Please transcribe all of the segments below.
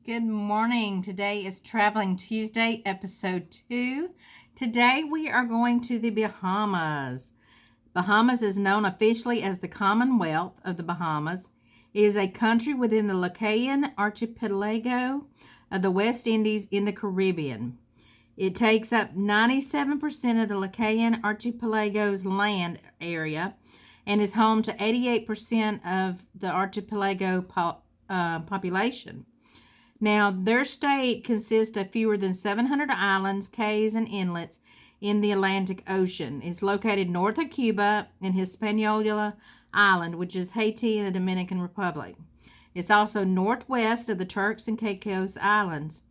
Good morning. Today is Traveling Tuesday, episode 2. Today we are going to the Bahamas. Bahamas is known officially as the Commonwealth of the Bahamas. It is a country within the Lucayan archipelago of the West Indies in the Caribbean. It takes up 97% of the Lucayan archipelago's land area and is home to 88% of the archipelago population. Now, their state consists of fewer than 700 islands, cays, and inlets in the Atlantic Ocean. It's located north of Cuba and Hispaniola Island, which is Haiti and the Dominican Republic. It's also northwest of the Turks and Caicos Islands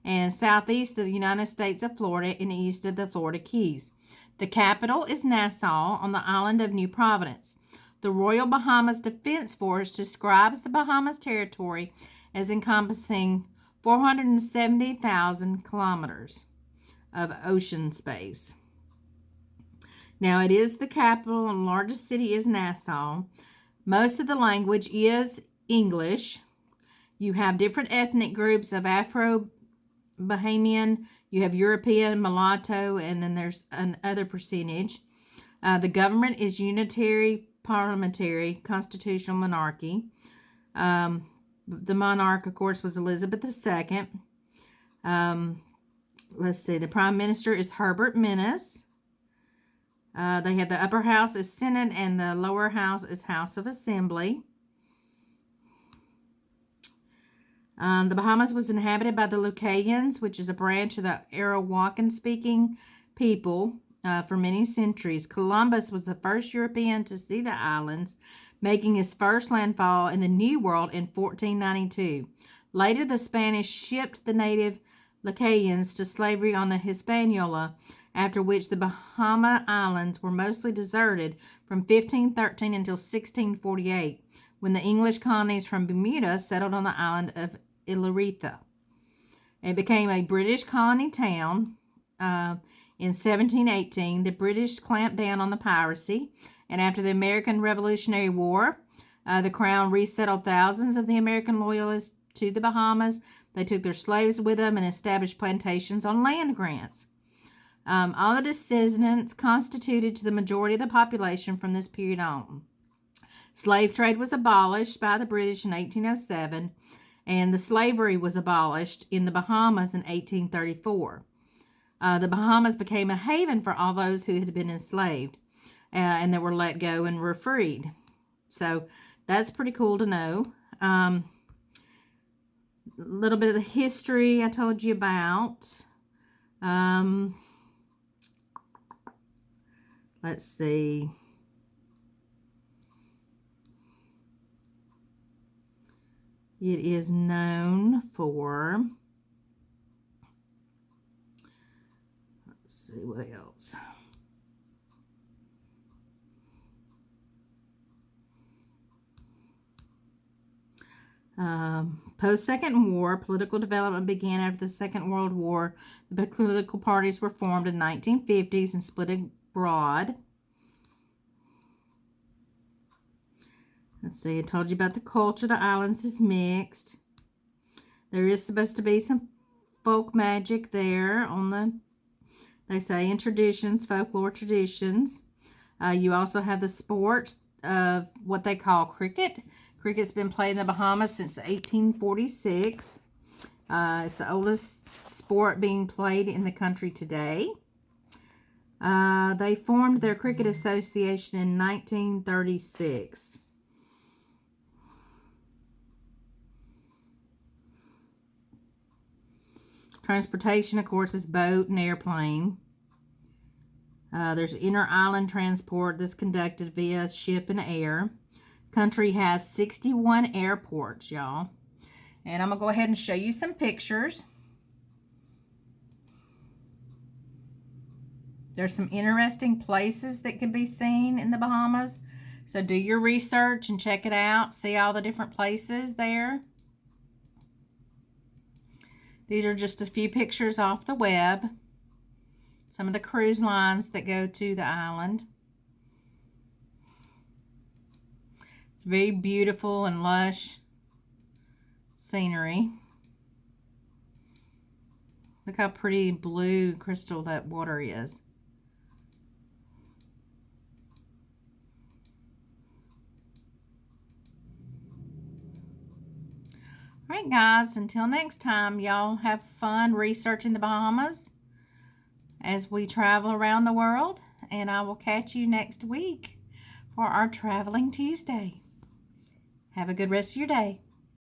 and southeast of the United States of Florida and east of the Florida Keys. The capital is Nassau on the island of New Providence. The Royal Bahamas Defense Force describes the Bahamas territory as encompassing 470,000 kilometers of ocean space. Now, it is the capital and largest city is Nassau. Most of the language is English. You have different ethnic groups of Afro-Bahamian, you have European, mulatto, and then there's another percentage. The government is unitary parliamentary constitutional monarchy. The monarch, of course, was Elizabeth II. Let's see. The prime minister is Herbert Menace. They have the upper house is Senate and the lower house is House of Assembly. The Bahamas was inhabited by the Lucayans, which is a branch of the Arawakan-speaking people for many centuries. Columbus was the first European to see the islands, making his first landfall in the New World in 1492. Later, the Spanish shipped the native Lucayans to slavery on the Hispaniola, after which the Bahama Islands were mostly deserted from 1513 until 1648, when the English colonies from Bermuda settled on the island of Illyritha. It became a British colony town. In 1718, the British clamped down on the piracy, and after the American Revolutionary War, the Crown resettled thousands of the American loyalists to the Bahamas. They took their slaves with them and established plantations on land grants. All the descendants constituted to the majority of the population from this period on. Slave trade was abolished by the British in 1807, and the slavery was abolished in the Bahamas in 1834. The Bahamas became a haven for all those who had been enslaved. And they were let go and were freed. So that's pretty cool to know. A little bit of the history I told you about. Let's see. It is known for, let's see what else. Post-Second War, political development began after the Second World War. The political parties were formed in the 1950s and split abroad. Let's see, I told you about the culture. The islands is mixed. There is supposed to be some folk magic there on the, they say, in traditions, folklore traditions. You also have the sports of what they call cricket. Cricket's been played in the Bahamas since 1846. It's the oldest sport being played in the country today. They formed their cricket association in 1936. Transportation, of course, is boat and airplane. There's inter-island transport that's conducted via ship and air. Country has 61 airports, y'all. And I'm going to go ahead and show you some pictures. There's some interesting places that can be seen in the Bahamas. So do your research and check it out. See all the different places there. These are just a few pictures off the web. Some of the cruise lines that go to the island. It's very beautiful and lush scenery. Look how pretty blue crystal that water is. All right, guys, until next time, y'all have fun researching the Bahamas as we travel around the world, and I will catch you next week for our Traveling Tuesday. Have a good rest of your day.